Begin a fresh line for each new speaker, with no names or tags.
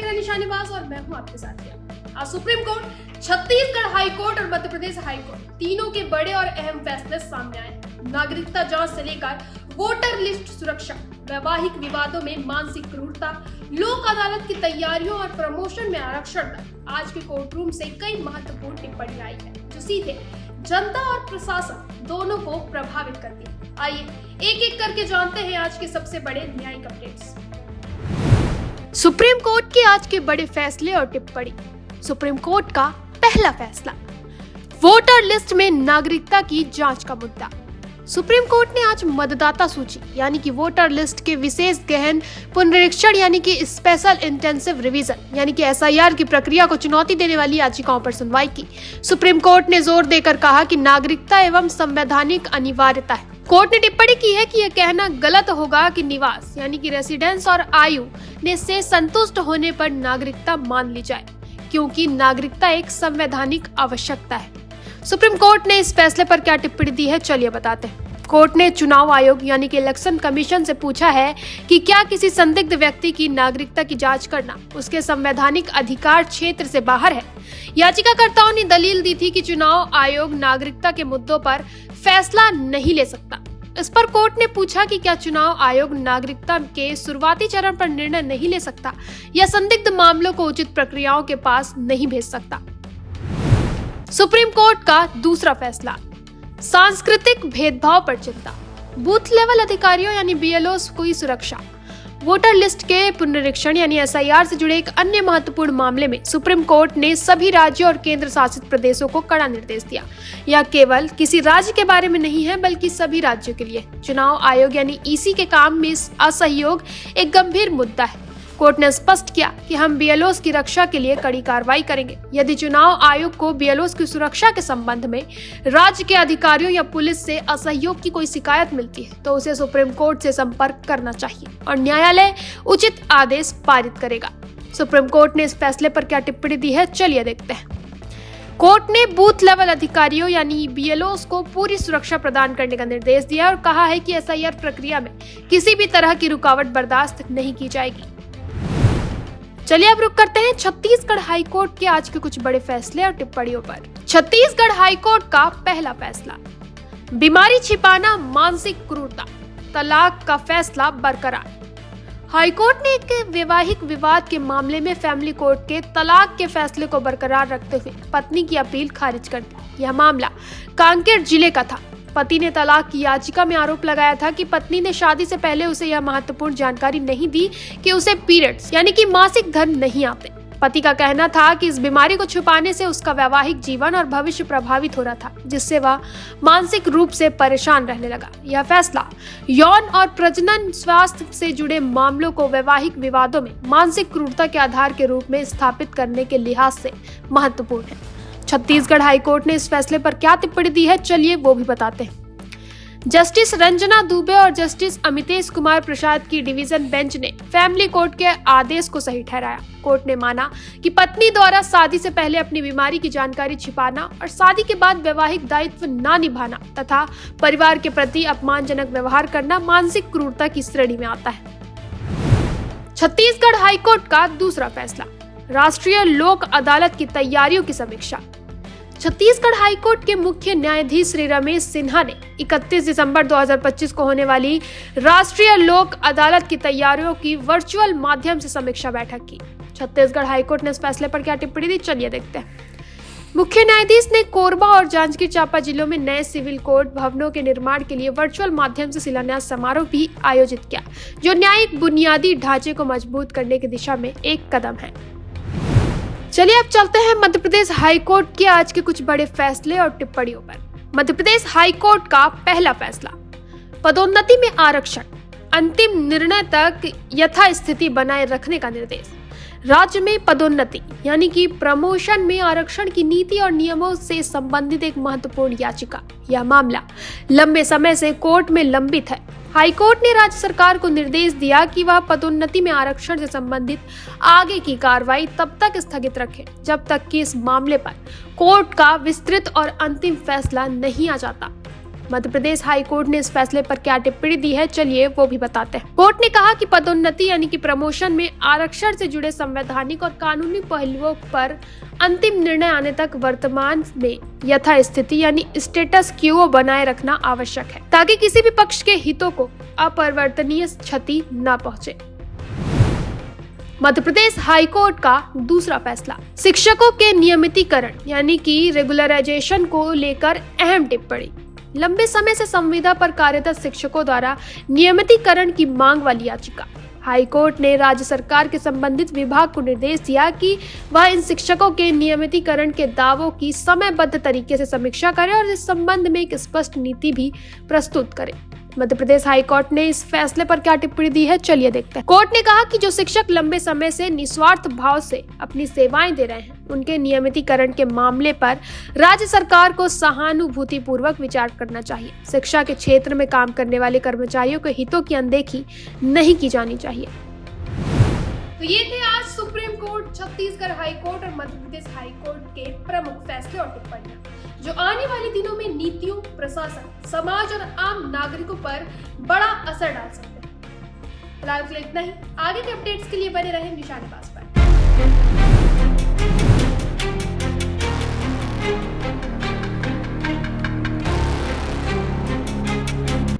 देख रहे हैं निशानेबाज और मैं हूं आपके साथ किया। आज supreme court, Chhattisgarh high court और मध्य प्रदेश हाई कोर्ट तीनों के बड़े और अहम फैसले सामने आए। नागरिकता जांच से लेकर वोटर लिस्ट सुरक्षा, वैवाहिक विवादों में मानसिक क्रूरता, लोक अदालत की तैयारियों और प्रमोशन में आरक्षण तक आज के कोर्ट रूम से कई महत्वपूर्ण टिप्पणी आई है जो सीधे जनता और प्रशासन दोनों को प्रभावित करती है। आइए एक एक करके जानते हैं आज के सबसे बड़े न्यायिक अपडेट्स। सुप्रीम कोर्ट के आज के बड़े फैसले और टिप्पणी। सुप्रीम कोर्ट का पहला फैसला, वोटर लिस्ट में नागरिकता की जांच का मुद्दा। सुप्रीम कोर्ट ने आज मतदाता सूची यानी कि वोटर लिस्ट के विशेष गहन पुनरीक्षण यानी कि स्पेशल इंटेंसिव रिवीजन यानी कि SIR की प्रक्रिया को चुनौती देने वाली याचिकाओं पर सुनवाई की। सुप्रीम कोर्ट ने जोर देकर कहा कि नागरिकता एवं संवैधानिक अनिवार्यता है। कोर्ट ने टिप्पणी की है कि यह कहना गलत होगा कि निवास यानी कि रेसिडेंस और आयु से संतुष्ट होने पर नागरिकता मान ली जाए, क्योंकि नागरिकता एक संवैधानिक आवश्यकता है। सुप्रीम कोर्ट ने इस फैसले पर क्या टिप्पणी दी है, चलिए बताते हैं। कोर्ट ने चुनाव आयोग यानी कि इलेक्शन कमीशन से पूछा है कि क्या किसी संदिग्ध व्यक्ति की नागरिकता की जांच करना उसके संवैधानिक अधिकार क्षेत्र से बाहर है। याचिकाकर्ताओं ने दलील दी थी कि चुनाव आयोग नागरिकता के मुद्दों पर फैसला नहीं ले सकता। इस पर कोर्ट ने पूछा कि क्या चुनाव आयोग नागरिकता के शुरुआती चरण पर निर्णय नहीं ले सकता या संदिग्ध मामलों को उचित प्रक्रियाओं के पास नहीं भेज सकता। सुप्रीम कोर्ट का दूसरा फैसला, सांस्कृतिक भेदभाव पर चिंता, बूथ लेवल अधिकारियों यानी BLOs की सुरक्षा। वोटर लिस्ट के पुनरीक्षण यानी SIR से जुड़े एक अन्य महत्वपूर्ण मामले में सुप्रीम कोर्ट ने सभी राज्यों और केंद्र शासित प्रदेशों को कड़ा निर्देश दिया। यह केवल किसी राज्य के बारे में नहीं है बल्कि सभी राज्यों के लिए। चुनाव आयोग यानी EC के काम में असहयोग एक गंभीर मुद्दा है। कोर्ट ने स्पष्ट किया कि हम BLOs की रक्षा के लिए कड़ी कार्रवाई करेंगे। यदि चुनाव आयोग को BLOs की सुरक्षा के संबंध में राज्य के अधिकारियों या पुलिस से असहयोग की कोई शिकायत मिलती है तो उसे सुप्रीम कोर्ट से संपर्क करना चाहिए और न्यायालय उचित आदेश पारित करेगा। सुप्रीम कोर्ट ने इस फैसले पर क्या टिप्पणी दी है, चलिए देखते हैं। कोर्ट ने बूथ लेवल अधिकारियों यानी BLOs को पूरी सुरक्षा प्रदान करने का निर्देश दिया और कहा है कि SIR प्रक्रिया में किसी भी तरह की रुकावट बर्दाश्त नहीं की जाएगी। चलिए अब रुक करते हैं छत्तीसगढ़ हाई कोर्ट के आज के कुछ बड़े फैसले और टिप्पणियों पर। छत्तीसगढ़ हाई कोर्ट का पहला फैसला, बीमारी छिपाना मानसिक क्रूरता, तलाक का फैसला बरकरार। हाई कोर्ट ने एक वैवाहिक विवाद के मामले में फैमिली कोर्ट के तलाक के फैसले को बरकरार रखते हुए पत्नी की अपील खारिज कर दी। यह मामला कांकेर जिले का था। पति ने तलाक की याचिका में आरोप लगाया था कि पत्नी ने शादी से पहले उसे यह महत्वपूर्ण जानकारी नहीं दी कि उसे पीरियड्स यानी कि मासिक धर्म नहीं आते। पति का कहना था कि इस बीमारी को छुपाने से उसका वैवाहिक जीवन और भविष्य प्रभावित हो रहा था, जिससे वह मानसिक रूप से परेशान रहने लगा। यह फैसला यौन और प्रजनन स्वास्थ्य से जुड़े मामलों को वैवाहिक विवादों में मानसिक क्रूरता के आधार के रूप में स्थापित करने के लिहाज से महत्वपूर्ण है। छत्तीसगढ़ हाई कोर्ट ने इस फैसले पर क्या टिप्पणी दी है, चलिए वो भी बताते हैं। जस्टिस रंजना दुबे और जस्टिस अमितेश कुमार प्रसाद की डिवीजन बेंच ने फैमिली कोर्ट के आदेश को सही ठहराया। कोर्ट ने माना कि पत्नी द्वारा शादी से पहले अपनी बीमारी की जानकारी छिपाना और शादी के बाद वैवाहिक दायित्व न निभाना तथा परिवार के प्रति अपमानजनक व्यवहार करना मानसिक क्रूरता की श्रेणी में आता है। छत्तीसगढ़ हाई कोर्ट का दूसरा फैसला, राष्ट्रीय लोक अदालत की तैयारियों की समीक्षा। छत्तीसगढ़ हाई कोर्ट के मुख्य न्यायाधीश श्री रमेश सिन्हा ने 31 दिसंबर 2025 को होने वाली राष्ट्रीय लोक अदालत की तैयारियों की वर्चुअल माध्यम से समीक्षा बैठक की। छत्तीसगढ़ हाई कोर्ट ने इस फैसले पर क्या टिप्पणी दी, चलिए देखते हैं। मुख्य न्यायाधीश ने कोरबा और जांजगीर चांपा जिलों में नए सिविल कोर्ट भवनों के निर्माण के लिए वर्चुअल माध्यम से शिलान्यास समारोह भी आयोजित किया, जो न्यायिक बुनियादी ढांचे को मजबूत करने की दिशा में एक कदम है। चलिए अब चलते हैं मध्य प्रदेश हाई कोर्ट के आज के कुछ बड़े फैसले और टिप्पणियों पर। मध्य प्रदेश हाई कोर्ट का पहला फैसला, पदोन्नति में आरक्षण, अंतिम निर्णय तक यथास्थिति बनाए रखने का निर्देश। राज्य में पदोन्नति यानी कि प्रमोशन में आरक्षण की नीति और नियमों से संबंधित एक महत्वपूर्ण याचिका। यह मामला लंबे समय से कोर्ट में लंबित है। हाई कोर्ट ने राज्य सरकार को निर्देश दिया कि वह पदोन्नति में आरक्षण से संबंधित आगे की कार्रवाई तब तक स्थगित रखे जब तक कि इस मामले पर कोर्ट का विस्तृत और अंतिम फैसला नहीं आ जाता। मध्य प्रदेश हाई कोर्ट ने इस फैसले पर क्या टिप्पणी दी है, चलिए वो भी बताते हैं। कोर्ट ने कहा कि पदोन्नति यानी कि प्रमोशन में आरक्षण से जुड़े संवैधानिक और कानूनी पहलुओं पर अंतिम निर्णय आने तक वर्तमान में यथास्थिति यानी स्टेटस क्वो बनाए रखना आवश्यक है, ताकि किसी भी पक्ष के हितों को अपरिवर्तनीय क्षति न पहुंचे। मध्य प्रदेश हाई कोर्ट का दूसरा फैसला, शिक्षकों के नियमितीकरण यानी कि रेगुलराइजेशन को लेकर अहम टिप्पणी। लंबे समय से संविदा पर कार्यरत शिक्षकों द्वारा नियमितीकरण की मांग वाली याचिका। हाई कोर्ट ने राज्य सरकार के संबंधित विभाग को निर्देश दिया कि वह इन शिक्षकों के नियमितीकरण के दावों की समयबद्ध तरीके से समीक्षा करे और इस संबंध में एक स्पष्ट नीति भी प्रस्तुत करे। मध्य प्रदेश हाई कोर्ट ने इस फैसले पर क्या टिप्पणी दी है, चलिए देखते हैं। कोर्ट ने कहा कि जो शिक्षक लंबे समय से निस्वार्थ भाव से अपनी सेवाएं दे रहे हैं, उनके नियमितीकरण के मामले पर राज्य सरकार को सहानुभूतिपूर्वक विचार करना चाहिए। शिक्षा के क्षेत्र में काम करने वाले कर्मचारियों के हितों की अनदेखी नहीं की जानी चाहिए। तो ये थे आज supreme court, Chhattisgarh high court और मध्य प्रदेश हाई कोर्ट के प्रमुख फैसले और टिप्पणियां, जो आने वाले दिनों में नीतियों, प्रशासन, समाज और आम नागरिकों पर बड़ा असर डाल सकते हैं। फिलहाल के लिए इतना ही। आगे के अपडेट्स के लिए बने रहें निशानेबाज पर।